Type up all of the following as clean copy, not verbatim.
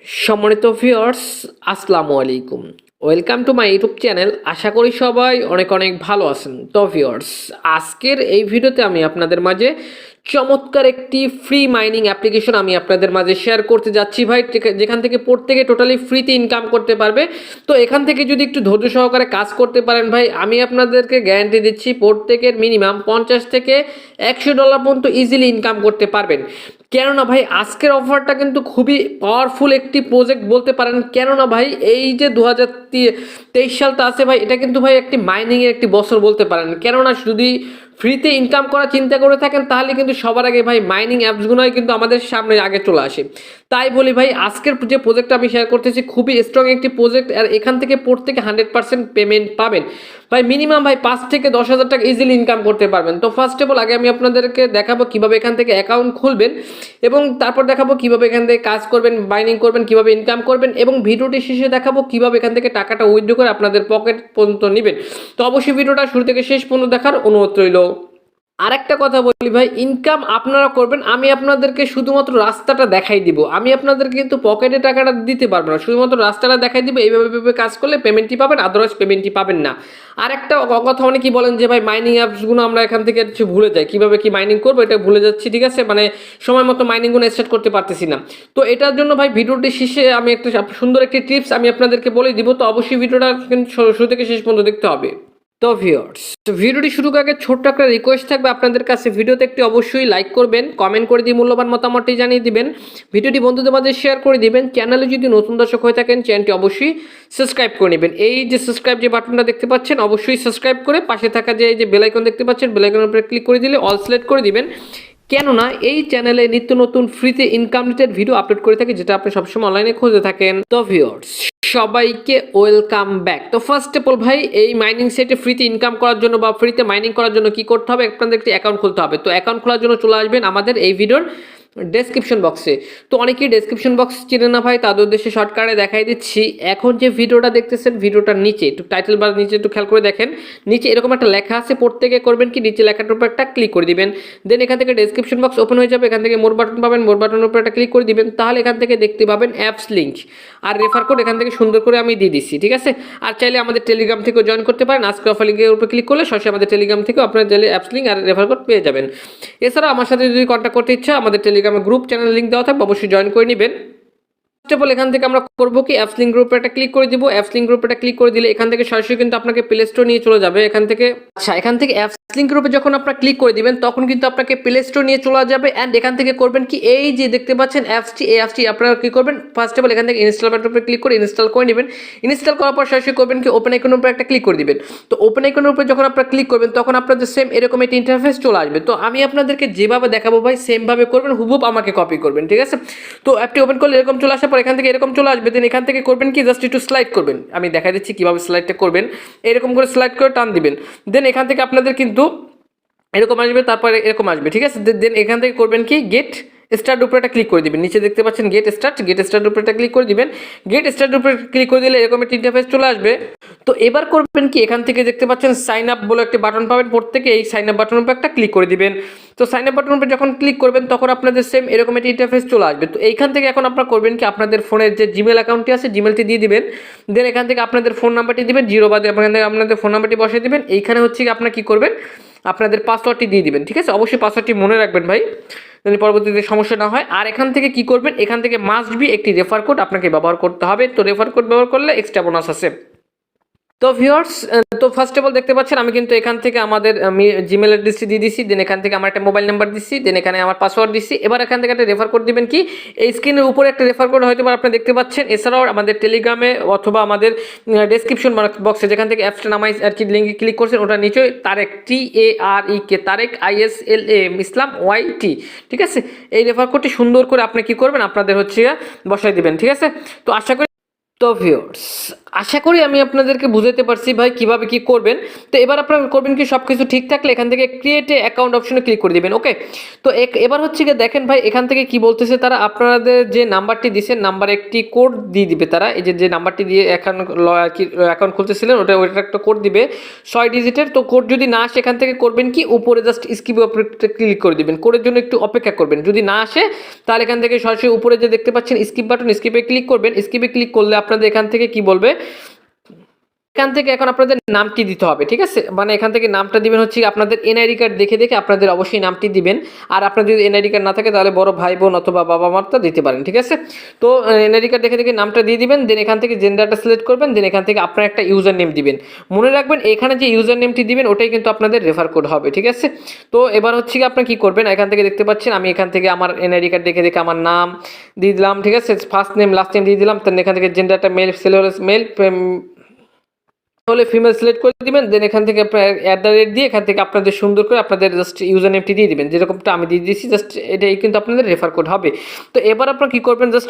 সম্মানিত ভিউয়ার্স, আসসালামু আলাইকুম। Welcome to my YouTube channel. আশা করি সবাই অনেক অনেক ভালো আছেন। তো ভিউয়ার্স, আজকের এই ভিডিওতে আমি আপনাদের মাঝে চমৎকার একটি ফ্রি মাইনিং অ্যাপ্লিকেশন আমি আপনাদের মাঝে শেয়ার করতে যাচ্ছি ভাই, যেখান থেকে প্রত্যেকে টোটালি ফ্রিতে ইনকাম করতে পারবে। তো এখান থেকে যদি একটু ধৈর্য সহকারে কাজ করতে পারেন ভাই, আমি আপনাদেরকে গ্যারান্টি দিচ্ছি প্রত্যেকের মিনিমাম $50 থেকে $100 পর্যন্ত ইজিলি ইনকাম করতে পারবেন। কেননা ভাই আজকের অফারটা কিন্তু খুবই পাওয়ারফুল একটি প্রজেক্ট বলতে পারেন। কেননা ভাই এই যে 2023 সালটা আছে ভাই, এটা কিন্তু ভাই একটি মাইনিংয়ের একটি বছর বলতে পারেন। কেননা যদি ফ্রিতে ইনকাম করার চিন্তা করে থাকেন তাহলে কিন্তু সবার আগে ভাই মাইনিং অ্যাপসগুলোই কিন্তু আমাদের সামনে আগে চলে আসে। তাই বলি ভাই, আজকের যে প্রজেক্টটা আমি শেয়ার করতেছি খুবই স্ট্রং একটি প্রজেক্ট, আর এখান থেকে প্রত্যেকে 100% পেমেন্ট পাবেন ভাই। মিনিমাম ভাই 5 থেকে 10,000 টাকা ইজিলি ইনকাম করতে পারবেন। তো ফার্স্ট অফ অল আগে আমি আপনাদেরকে দেখাবো কীভাবে এখান থেকে অ্যাকাউন্ট খুলবেন, এবং তারপর দেখাবো কীভাবে এখান থেকে কাজ করবেন, মাইনিং করবেন, কীভাবে ইনকাম করবেন, এবং ভিডিওটি শেষে দেখাবো কীভাবে এখান থেকে টাকাটা উইথড্র করে আপনাদের পকেট পর্যন্ত নেবেন। তো অবশ্যই ভিডিওটা শুরু থেকে শেষ পর্যন্ত দেখার অনুরোধ রইল। আরেকটা কথা বলি ভাই, ইনকাম আপনারা করবেন, আমি আপনাদেরকে শুধুমাত্র রাস্তাটা দেখাই দিব। আমি আপনাদেরকে কিন্তু পকেটে টাকাটা দিতে পারবো না, শুধুমাত্র রাস্তাটা দেখাই দিব। এইভাবে কাজ করলে পেমেন্টই পাবেন, আদারওয়াইজ পেমেন্টই পাবেন না। আরেকটা কথা অনেকেই বলেন যে ভাই মাইনিং অ্যাপসগুলো আমরা এখান থেকে ভুলে যাই, কীভাবে কি মাইনিং করবো এটা ভুলে যাচ্ছি, ঠিক আছে, মানে সময় মতো মাইনিংগুলো স্টার্ট করতে পারতেছি না। তো এটার জন্য ভাই ভিডিওটি শেষে আমি একটা সুন্দর একটি টিপস আমি আপনাদেরকে বলে দিব। তো অবশ্যই ভিডিওটা কিন্তু শুরু থেকে শেষ পর্যন্ত দেখতে হবে। তো ভিউয়ার্স, ভিডিওটি শুরু করার আগে ছোট্ট একটা রিকোয়েস্ট থাকবে আপনাদের কাছে, ভিডিওতে একটি অবশ্যই লাইক করবেন, কমেন্ট করে দিয়ে মূল্যবান মতামতটি জানিয়ে দিবেন, ভিডিওটি বন্ধুদের মাঝে শেয়ার করে দিবেন। চ্যানেলে যদি নতুন দর্শক হয়ে থাকেন চ্যানেলটি অবশ্যই সাবস্ক্রাইব করে নেবেন। এই যে সাবস্ক্রাইব যে বাটনটা দেখতে পাচ্ছেন অবশ্যই সাবস্ক্রাইব করে পাশে থাকা যে এই যে বেল আইকন দেখতে পাচ্ছেন বেল আইকনের উপরে ক্লিক করে দিলে অল সিলেক্ট করে দিবেন। কেননা এই চ্যানেলে নিত্য নতুন ফ্রিতে ইনকাম রিলেটেড ভিডিও আপলোড করে থাকি, যেটা আপনি সবসময় অনলাইনে খুঁজে থাকেন। তো ভিউয়ার্স, সবাইকে ওয়েলকাম ব্যাক। তো ফার্স্ট অফ অল ভাই, এই মাইনিং সাইটে ফ্রিতে ইনকাম করার জন্য বা ফ্রিতে মাইনিং করার জন্য কি করতে হবে, আপনাদের একটি অ্যাকাউন্ট খুলতে হবে। তো অ্যাকাউন্ট খোলার জন্য চলে আসবেন আমাদের এই ভিডিওর ডেসক্রিপশন বক্সে। তো অনেকেই ডেসক্রিপশন বক্স চেনে না ভাই, তাদের উদ্দেশ্যে শর্টকাটে দেখাই দিচ্ছি। এখন যে ভিডিওটা দেখতেছেন ভিডিওটার নিচে একটু টাইটেল বার নিচে একটু খেয়াল করে দেখেন, নিচে এরকম একটা লেখা আছে। প্রত্যেকে করবেন কি, নিচে লেখাটার উপর একটা ক্লিক করে দিবেন। দেন এখান থেকে ডেসক্রিপশন বক্স ওপেন হয়ে যাবে, এখান থেকে মোর বাটন পাবেন, মোর বাটনের উপর একটা ক্লিক করে দিবেন। তাহলে এখান থেকে দেখতে পাবেন অ্যাপস লিঙ্ক আর রেফার কোড এখান থেকে সুন্দর করে আমি দিয়ে দিচ্ছি, ঠিক আছে। আর চাইলে আমাদের টেলিগ্রাম থেকেও জয়েন করতে পারেন। আজকে অফার লিঙ্কের উপর ক্লিক করলে সরাসরি আমাদের টেলিগ্রাম থেকেও আপনারা চাইলে অ্যাপস লিঙ্ক আর রেফার কোড পেয়ে যাবেন। এছাড়া আমার সাথে যদি কন্ট্যাক্ট করতে ইচ্ছা, আমাদের টেলিগ্রামে গ্রুপ চ্যানেল লিঙ্ক দেওয়া থাকবে, অবশ্যই জয়েন করে নেবেন। এখান থেকে আমরা করবো কি, অ্যাপস লিঙ্ক গ্রুপে একটা ক্লিক করে দিব। অ্যাপস লিঙ্ক গ্রুপে একটা ক্লিক করে দিলে এখান থেকে সরাসরি কিন্তু আপনাকে প্লে স্টোর নিয়ে চলে যাবে। এখান থেকে অ্যাপস লিঙ্ক গ্রুপে যখন আপনারা ক্লিক করে দিবেন তখন কিন্তু আপনাকে প্লে স্টোর নিয়ে চলে যাবে। অ্যান্ড এখান থেকে করবেন কি, এই যে দেখতে পাচ্ছেন অ্যাপসটি, এই অ্যাপসটি আপনারা কি করবেন, ফার্স্ট অফ অল এখান থেকে ইনস্টল বাটনের উপরে ক্লিক করে ইনস্টল করে নেবেন। ইনস্টল করার পর সরাসরি করবেন কি, ওপেন আইকনের উপরে একটা ক্লিক করে দিবেন। তো ওপেন আইকনের উপরে যখন আপনারা ক্লিক করবেন তখন আপনাদের সেম এরকম একটা ইন্টারফেস চলে আসবে। তো আমি আপনাদেরকে যেভাবে দেখাবো ভাই সেমভাবে করবেন, হুবহুব আমাকে কপি করবেন, ঠিক আছে। তো অ্যাপটি ওপেন করলে এরকম চলে আসার পর এখান থেকে এরকম চলে আসবে। দেন এখান থেকে করবেন কি, জাস্ট একটু স্লাইড করবেন। আমি দেখা দিচ্ছি কিভাবে স্লাইডটা করবেন। এরকম করে স্লাইড করে টান দিবেন। দেন এখান থেকে আপনাদের কিন্তু এরকম আসবে, তারপরে এরকম আসবে, ঠিক আছে। দেন এখান থেকে করবেন কি, গেট স্টার্ট উপরে একটা ক্লিক করে দিবেন। নিচে দেখতে পাচ্ছেন গেট স্টার্ট উপরে একটা ক্লিক করে দিবেন। গেট স্টার্ট উপরে ক্লিক করে দিলে এরকম একটা ইন্টারফেস চলে আসবে। তো এবার করবেন কি, এখান থেকে দেখতে পাচ্ছেন সাইন আপ বলে একটা বাটন পাবেন, প্রত্যেকে এই সাইন আপ বাটনের উপর একটা ক্লিক করে দিবেন। তো সাইন আপ বাটনের উপর যখন ক্লিক করবেন তখন আপনাদের সেম এরকম একটা ইন্টারফেস চলে আসবে। তো এইখান থেকে এখন আপনারা করবেন কি, আপনাদের ফোনের যে জিমেল অ্যাকাউন্টটি আছে জিমেলটি দিয়ে দিবেন। দেন এখান থেকে আপনাদের ফোন নাম্বারটি দিবেন, জিরো বাদে আপনাদের ফোন নাম্বারটি বসিয়ে দিবেন। এইখানে হচ্ছে কি আপনারা কি করবেন, আপনাদের পাসওয়ার্ডটি দিয়ে দিবেন, ঠিক আছে। অবশ্যই পাসওয়ার্ডটি মনে রাখবেন ভাই, যদি পরবর্তীতে সমস্যা না হয়। আর এখান থেকে কি করবেন, এখান থেকে মাস্ট বি একটি রেফার কোড আপনাকে ব্যবহার করতে হবে। তো রেফার কোড ব্যবহার করলে এক্সট্রা বোনাস আছে। তো ভিউয়ার্স, তো ফার্স্ট অফ অল দেখতে পাচ্ছেন আমি কিন্তু এখান থেকে আমাদের জিমেল অ্যাড্রেসটি দিয়ে দিচ্ছি। দেন এখান থেকে আমার একটা মোবাইল নাম্বার দিচ্ছি। দেন এখানে আমার পাসওয়ার্ড দিচ্ছি। এবার এখান থেকে একটা রেফার কোড দিবেন কি, এই স্ক্রিনের উপরে একটা রেফার কোড হয়তো আপনি দেখতে পাচ্ছেন। এছাড়াও আমাদের টেলিগ্রামে অথবা আমাদের ডেসক্রিপশন বক্সে যেখান থেকে অ্যাপসটা নামাই আর কি লিঙ্কে ক্লিক করছেন ওটা নিচে তারেক TAREK তারেক ISLAM ইসলাম YT, ঠিক আছে। এই রেফার কোডটি সুন্দর করে আপনি কি করবেন, আপনাদের হচ্ছে বসাই দিবেন, ঠিক আছে। তো আশা করি। তো ভিউয়ার্স, আশা করি আমি আপনাদেরকে বুঝাতে পারছি ভাই কিভাবে কি করবেন। তো এবার আপনারা করবেন কি, সব কিছু ঠিক থাকলে এখান থেকে ক্রিয়েট এ অ্যাকাউন্ট অপশনে ক্লিক করে দিবেন। ওকে, তো এবার হচ্ছে গিয়ে দেখেন ভাই এখান থেকে কি বলতেছে তারা, আপনাদের যে নাম্বারটি দিয়েছেন নাম্বার একটি কোড দিয়ে দিবে তারা। এই যে নাম্বারটি দিয়ে অ্যাকাউন্ট খুলতেছিলেন ওইটা একটা কোড দিবে 6 ডিজিটের। তো কোড যদি না আসে এখান থেকে করবেন কি, উপরে জাস্ট স্কিপ ক্লিক করে দিবেন। কোডের জন্য একটু অপেক্ষা করবেন, যদি না আসে তাহলে এখান থেকে সরাসরি উপরে যে দেখতে পাচ্ছেন স্কিপ বাটন, স্কিপে ক্লিক করবেন। স্কিপে ক্লিক করলে আপনাদের এখান থেকে কি বলবে, এখান থেকে এখন আপনাদের নামটি দিতে হবে, ঠিক আছে। মানে এখান থেকে নামটা দিবেন হচ্ছে আপনাদের এনআইডি কার্ড দেখে দেখে আপনাদের অবশ্যই নামটি দিবেন। আর আপনার যদি এনআইডি কার্ড না থাকে তাহলে বড় ভাই বোন অথবা বাবা মারটা দিতে পারেন, ঠিক আছে। তো এনআইডি কার্ড দেখে দেখে নামটা দিয়ে দিবেন। দেন এখান থেকে জেন্ডারটা সিলেক্ট করবেন। দেন এখান থেকে আপনার একটা ইউজার নেম দিবেন। মনে রাখবেন এখানে যে ইউজার নেমটি দিবেন ওটাই কিন্তু আপনাদের রেফার কোড হবে, ঠিক আছে। তো এবার হচ্ছে কি আপনার কি করবেন, এখান থেকে দেখতে পাচ্ছেন আমি এখান থেকে আমার এনআইডি কার্ড দেখে দেখে আমার নাম দিয়ে দিলাম, ঠিক আছে। ফার্স্ট নেম লাস্ট নেম দিয়ে দিলাম। দেন এখান থেকে জেন্ডারটা মেল, ছেলে হলে মেল, হলে ফিমেল সিলেক্ট করে দিবেন। দেন এখান থেকে আপনার @ দিয়ে এখান থেকে আপনাদের সুন্দর করে আপনাদের জাস্ট ইউজার নেমটি দিয়ে দিবেন, যেরকমটা আমি দিয়ে দিয়েছি। জাস্ট এটাই কিন্তু আপনাদের রেফার কোড হবে। তো এবার আপনারা কি করবেন, জাস্ট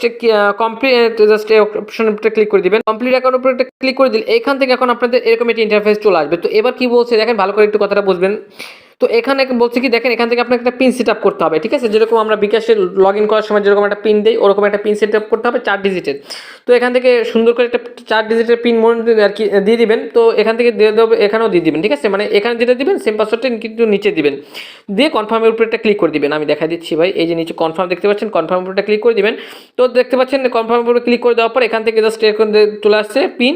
কমপ্লিট, জাস্ট এই অপশনটা ক্লিক করে দিবেন। কমপ্লিট অ্যাকাউন্ট উপরে ক্লিক করে দিলে এখান থেকে এখন আপনাদের এরকম একটি ইন্টারফেস চলে আসবে। তো এবার কি বলছে দেখেন, ভালো করে একটু কথাটা বুঝবেন। তো এখানে বলছে কি দেখেন, এখান থেকে আপনাকে একটা পিন সেট আপ করতে হবে, ঠিক আছে। যেরকম আমরা বিকাশে লগ ইন করার সময় যেরকম একটা পিন দেই, ওরকম একটা পিন সেট আপ করতে হবে 4 ডিজিটের। তো এখান থেকে সুন্দর করে একটা 4 ডিজিটের পিন মনে আর কি দিয়ে দিবেন। তো এখান থেকে দিয়ে দেবে, এখানেও দিয়ে দিবেন, ঠিক আছে। মানে এখানে যেটা দিবেন সেম পাসওয়ার্ডটা কিন্তু নিচে দিবেন, দিয়ে কনফার্মের উপরে একটা ক্লিক করে দিবেন। আমি দেখা দিচ্ছি ভাই, এই যে নিচে কনফার্ম দেখতে পাচ্ছেন, কনফার্মের উপরে ক্লিক করে দিবেন। তো দেখতে পাচ্ছেন কনফার্মের উপরে ক্লিক করে দেওয়ার পর এখান থেকে জাস্ট এখন চলে আসছে পিন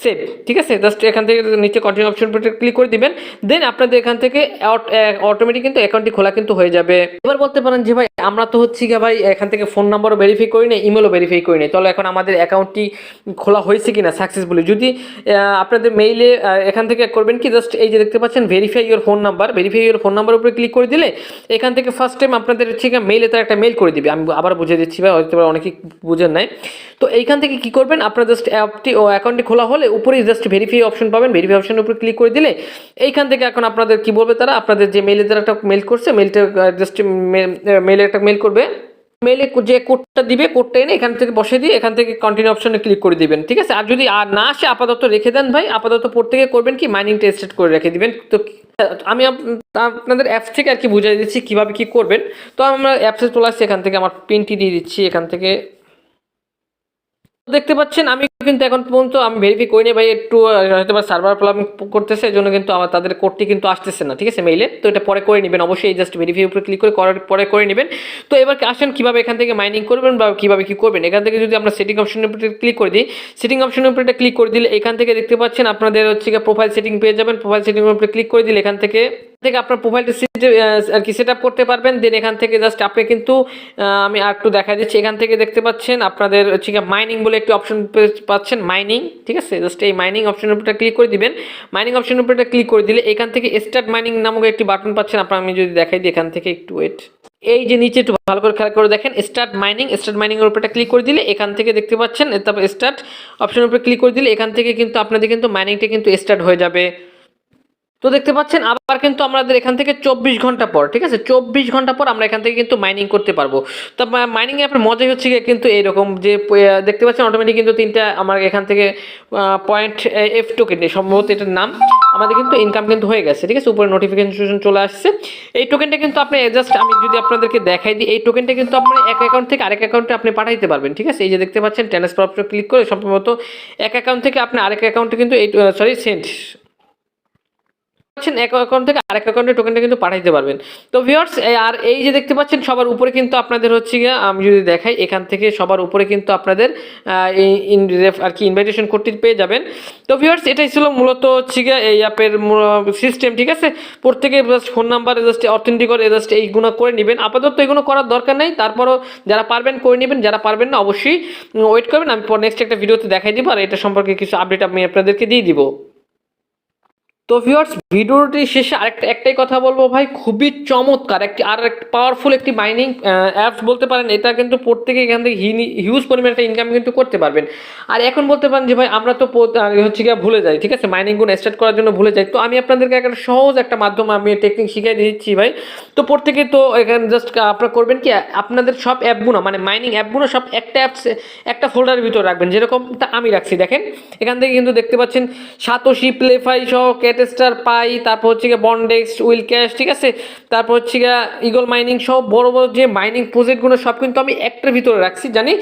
সেভ, ঠিক আছে। জাস্ট এখান থেকে নিচে কন্টিনিউ অপশন ক্লিক করে দিবেন। দেন আপনাদের এখান থেকে অটোমেটিক কিন্তু অ্যাকাউন্টটি খোলা কিন্তু হয়ে যাবে। এবার বলতে পারেন যে ভাই আমরা তো হচ্ছে গিয়ে ভাই এখান থেকে ফোন নাম্বারও ভেরিফাই করি না, ইমেলও ভেরিফাই করি না, তাহলে এখন আমাদের অ্যাকাউন্টটি খোলা হয়েছে কিনা সাকসেসফুলি। যদি আপনাদের মেইলে এখান থেকে করবেন কি, জাস্ট এই যে দেখতে পাচ্ছেন verify your phone number, verify your phone number উপরে ক্লিক করে দিলে এখান থেকে ফার্স্ট টাইম আপনাদের হচ্ছে মেইলে তার একটা মেইল করে দিবে। আমি আবার বুঝিয়ে দিচ্ছি ভাই, হয়তো অনেকেই বুঝেন নাই। তো এইখান থেকে কি করবেন, আপনার জাস্ট অ্যাপটি ও অ্যাকাউন্টটি খোলা হলে উপরেই জাস্ট ভেরিফাই অপশন পাবেন, ভেরিফাই অপশনের উপরে ক্লিক করে দিলে এইখান থেকে এখন আপনাদের কি বলবে তারা, আপনাদের যে মেইলে তারা একটা মেইল করছে, মেইলটা জাস্ট মেইলে একটা মেইল করবে। মেইলে যে কোডটা দিবে, কোডটা এনে এখান থেকে বসে দিয়ে এখান থেকে কন্টিনিউ অপশনে ক্লিক করে দিবেন, ঠিক আছে। আর যদি আর না আসে আপাতত রেখে দেন ভাই, আপাতত প্রত্যেকে করবেন কি মাইনিংটা স্টার্ট করে রেখে দিবেন। তো আমি আপনাদের অ্যাপস থেকে আর কি বুঝিয়ে দিচ্ছি কীভাবে কী করবেন। তো আমরা অ্যাপসে চলে আসছি, এখান থেকে আমার পিনটি দিয়ে দিচ্ছি। এখান থেকে দেখতে পাচ্ছেন আমি কিন্তু এখন পর্যন্ত আমি ভেরিফাই করিনি ভাই, একটু হয়তো সার্ভার প্রবলেম করতেছে, এই জন্য কিন্তু আমার তাদের কোডটি কিন্তু আসতেছে না, ঠিক আছে, মেইলে। তো এটা পরে করে নেবেন, অবশ্যই জাস্ট ভেরিফাই উপরে ক্লিক করে করার পরে করে নেবেন। তো এবার আসেন কীভাবে এখান থেকে মাইনিং করবেন বা কীভাবে কী করবেন। এখান থেকে যদি আমরা সেটিং অপশনের উপরে ক্লিক করে দিই, সেটিং অপশনের উপরে ক্লিক করে দিলে এখান থেকে দেখতে পাচ্ছেন আপনাদের হচ্ছে প্রোফাইল সেটিং পেয়ে যাবেন। প্রোফাইল সেটিংয়ের উপরে ক্লিক করে দিলে এখান থেকে আপনার প্রোফাইলটা আর কি সেট আপ করতে পারবেন। দেন এখান থেকে জাস্ট আপনি কিন্তু আমি আর একটু দেখা দিচ্ছি, এখান থেকে দেখতে পাচ্ছেন আপনাদের হচ্ছে মাইনিং বলে একটি অপশন পাচ্ছেন, মাইনিং, ঠিক আছে। জাস্ট এই মাইনিং অপশনের উপরে ক্লিক করে দিবেন। মাইনিং অপশনের উপরে ক্লিক করে দিলে এখান থেকে স্টার্ট মাইনিং নামক একটি বাটন পাচ্ছেন। আপনার আমি যদি দেখাই দিই এখান থেকে একটু ওয়েট, এই যে নিচে একটু ভালো করে খেয়াল করে দেখেন স্টার্ট মাইনিং এর উপরে ক্লিক করে দিলে এখান থেকে দেখতে পাচ্ছেন, তারপর স্টার্ট অপশনের উপরে ক্লিক করে দিলে এখান থেকে কিন্তু আপনাদের কিন্তু মাইনিংটা কিন্তু স্টার্ট হয়ে যাবে। তো দেখতে পাচ্ছেন আবার কিন্তু আমাদের এখান থেকে 24 ঘন্টা পর, ঠিক আছে, 24 ঘন্টা পর আমরা এখান থেকে কিন্তু মাইনিং করতে পারবো। তো মাইনিংয়ে আপনার মজাই হচ্ছে কিন্তু এইরকম যে দেখতে পাচ্ছেন অটোমেটিক কিন্তু 3টা আমার এখান থেকে পয়েন্ট এফ টোকেন, সম্ভবত এটার নাম, আমাদের কিন্তু ইনকাম কিন্তু হয়ে গেছে, ঠিক আছে। উপরে নোটিফিকেশন চলে আসছে। এই টোকেনটা কিন্তু আপনি জাস্ট আমি যদি আপনাদেরকে দেখাই দিই, এই টোকেনটা কিন্তু আপনি এক অ্যাকাউন্ট থেকে আরেক অ্যাকাউন্টে আপনি পাঠাইতে পারবেন, ঠিক আছে। এই যে দেখতে পাচ্ছেন ট্রান্সফার অপশনে ক্লিক করে সম্ভবত এক অ্যাকাউন্ট থেকে আপনি আরেক অ্যাকাউন্টে কিন্তু এই সেন্ড এক অ্যাকাউন্ট থেকে আরেক অ্যাকাউন্টে টোকেনটা কিন্তু পাঠাইতে পারবেন। তো ভিউয়ার্স, আর এই যে দেখতে পাচ্ছেন সবার উপরে কিন্তু আপনাদের হচ্ছে গিয়ে আমি যদি দেখাই এখান থেকে সবার উপরে কিন্তু আপনাদের আর কি ইনভাইটেশন কোডটি পেয়ে যাবেন। তো ভিউয়ার্স, এটাই ছিল মূলত হচ্ছে গিয়ে এই অ্যাপের সিস্টেম, ঠিক আছে। প্রত্যেকে just phone number just authentic করে জাস্ট এইগুলো করে নেবেন। আপাতত এগুলো করার দরকার নেই, তারপরও যারা পারবেন করে নেবেন, যারা পারবেন না অবশ্যই ওয়েট করবেন, আমি নেক্সট একটা ভিডিওতে দেখাই দিব আর এটা সম্পর্কে কিছু আপডেট আমি আপনাদেরকে দিয়ে দিব। তো ভিউয়ার্স, ভিডিওটি শেষে একটাই কথা বলবো ভাই, খুবই চমৎকার একটি পাওয়ারফুল একটি মাইনিং অ্যাপস বলতে পারেন। এটা কিন্তু প্রত্যেকে এখান থেকে হিউজ পরিমাণে একটা ইনকাম কিন্তু করতে পারবেন। আর এখন বলতে পারেন যে ভাই আমরা তো হচ্ছে গিয়ে ভুলে যাই, ঠিক আছে, মাইনিংগুলো স্টার্ট করার জন্য ভুলে যাই। তো আমি আপনাদেরকে একটা সহজ একটা মাধ্যম আমি টেকনিক শিখিয়ে দিচ্ছি ভাই। তো প্রত্যেকে তো এখানে জাস্ট আপনারা করবেন কি, আপনাদের সব অ্যাপগুলো মানে মাইনিং অ্যাপগুলো সব একটা অ্যাপস একটা ফোল্ডারের ভিতরে রাখবেন, যেরকমটা আমি রাখছি। দেখেন এখান থেকে কিন্তু দেখতে পাচ্ছেন সাতোশি, প্লেফাই সহ, ক্যাটেস্টার, পাই, তারপর হচ্ছে গিয়ে বন্ডেক্স, উইল ক্যাশ, ঠিক আছে, তারপর হচ্ছে গিয়ে ইগল মাইনিং সহ বড় বড় যে মাইনিং প্রজেক্টগুলো সব কিন্তু আমি একটার ভিতরে রাখছি। জানি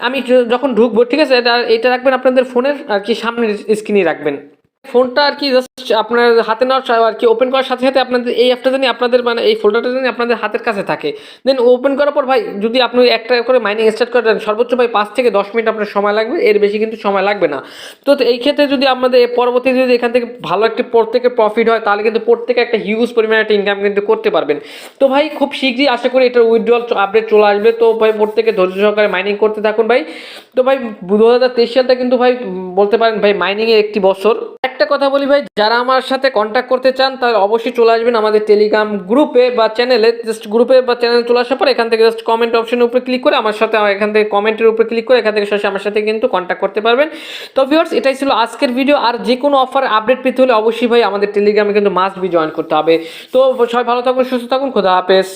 আমি যখন ঢুকবো, ঠিক আছে, এটা রাখবেন আপনাদের ফোনের আর কি সামনের স্ক্রিনে রাখবেন। ফোনটা আর কি জাস্ট আপনার হাতে নেওয়ার আর কি ওপেন করার সাথে সাথে আপনাদের এই অ্যাপটা জানি আপনাদের মানে এই ফোল্ডারটা জানি আপনাদের হাতের কাছে থাকে। দেন ওপেন করার পর ভাই যদি আপনি একটা করে মাইনিং স্টার্ট করেন, সর্বোচ্চ ভাই 5 থেকে 10 মিনিট আপনার সময় লাগবে, এর বেশি কিন্তু সময় লাগবে না। তো এই ক্ষেত্রে যদি আমাদের পরবর্তীতে যদি এখান থেকে ভালো একটি প্রত্যেকের প্রফিট হয়, তাহলে কিন্তু প্রত্যেকে একটা হিউজ পরিমাণে একটা ইনকাম কিন্তু করতে পারবেন। তো ভাই খুব শীঘ্রই আশা করি এটার উইথড্রল আপডেট চলে আসবে। তো ভাই প্রত্যেকে ধৈর্য সহকারে মাইনিং করতে থাকুন ভাই। তো ভাই 2023 সালটা কিন্তু ভাই বলতে পারেন ভাই মাইনিংয়ের একটি বছর। একটা কথা বলি ভাই, যারা আমার সাথে কন্ট্যাক্ট করতে চান তাহলে অবশ্যই চলে আসবেন আমাদের টেলিগ্রাম গ্রুপে বা চ্যানেলে। জাস্ট গ্রুপে বা চ্যানেলে চলে আসার পর এখান থেকে জাস্ট কমেন্ট অপশনের উপরে ক্লিক করে আমার সাথে, এখান থেকে কমেন্টের উপরে ক্লিক করে এখান থেকে সরাসরি আমার সাথে কিন্তু কন্ট্যাক্ট করতে পারবেন। তো ভিউয়ার্স, এটাই ছিল আজকের ভিডিও। আর যে কোনো অফার আপডেট পেতে হলে অবশ্যই ভাই আমাদের টেলিগ্রামে কিন্তু মাস্ট বি জয়েন করতে হবে। তো সবাই ভালো থাকুন, সুস্থ থাকুন, খোদা হাফেজ।